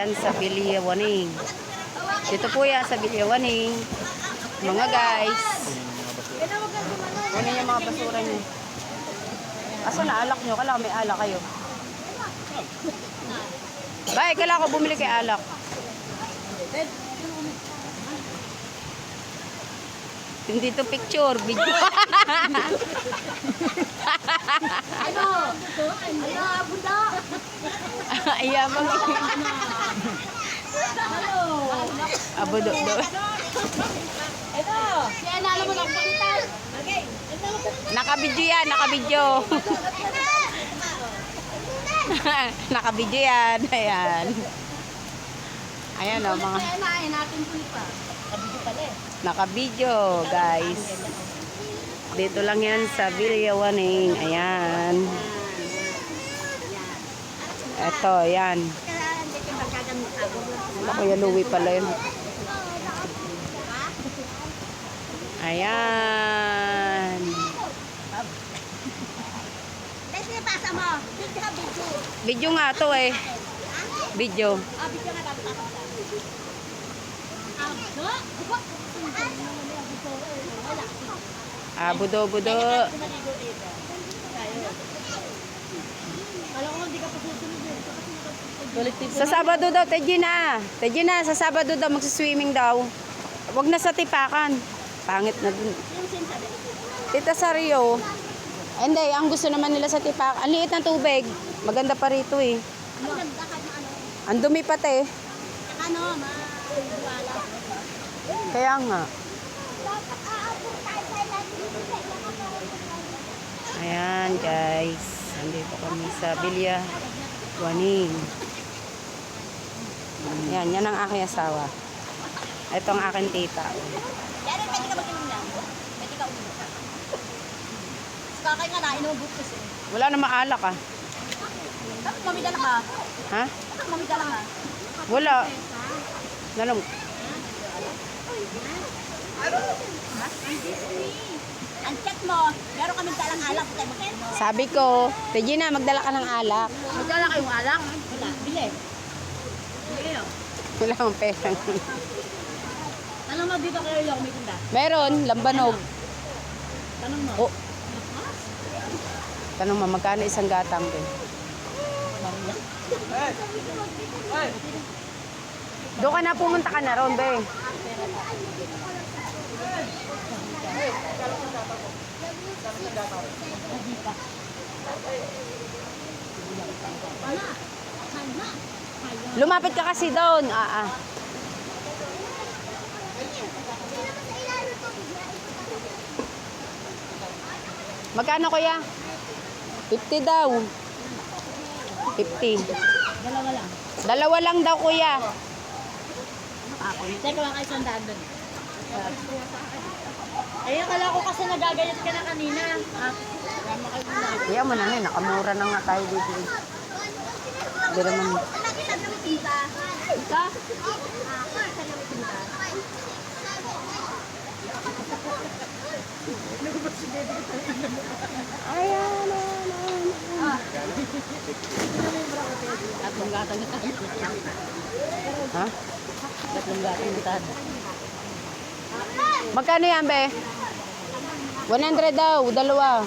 yan sa Biliawaning. Dito po yan sa Biliawaning. Mga guys. Ano yung mga basura nyo? Aso na alak nyo? Kala ko may alak kayo. Bay, kala ko bumili kay alak. Hindi to picture, video. Ano? Buda. Ayan, mga. Abudo do. Ito. Siya nalo mo ng palitan. Okay. Nakabidyo yan, nakabidyo. Nakabidyo yan, ayan. Ayan o, mga. Kaya natin pulitan. Kabidyo pala eh. Nakabidyo, guys. Dito lang yan sa Biliawaning. Ayan. Ito, ayan. Kuya Louie pala yun. Ayan. Pasa mo. Video nga to eh. Video. Video nga dapat. Budo, budo. Sa Sabado daw, Tejina, sa Sabado daw magsiswimming daw. Wag na sa Tipakan. Pangit na dun. Tita sa Rio. Hindi, ang gusto naman nila sa Tipakan. Ang liit ng tubig. Maganda pa rito eh. Ang dumi pati. Ano, Kaya nga. Ayan guys. Andito kami sa Biliawaning. Yan ang aking asawa. Ito ang aking tita. yan, pwede ka mag-inom lang. Pwede ka uminom. Kakay nga na, inubot kasi. Wala na maalak ah. Tapos mamidala ka. Ha? Tapos mamidala ka. Wala. Nalam. Ang chat mo, meron kami dalang alak. Sabi ko, Regina, magdala ka ng alak. Magdala kayong alak? Wala, bili. Bili yun. Wala akong pera. Tanong mo dito kayo yung may tinda. Meron, lambanog. Tanong mo. Oh. Tanong mo, magkano isang gatang din? Doon ka na, pumunta ka na ron, be. Lumapit ka kasi doon. Magkano kuya? 50 daw. 50. Dalawa lang. Dalawa lang daw kuya. Teka lang kayo sandaan doon. Ay, akala ko kasi nagagayat ka na kanina. Kaya mo na rin, nakamura na nga tayo dito. Hindi naman. Ika? Ayan. Tatlong gatang na tayo. Ha? Tatlong gatang na tayo. Magkano yan, be? 100 daw, dalawa.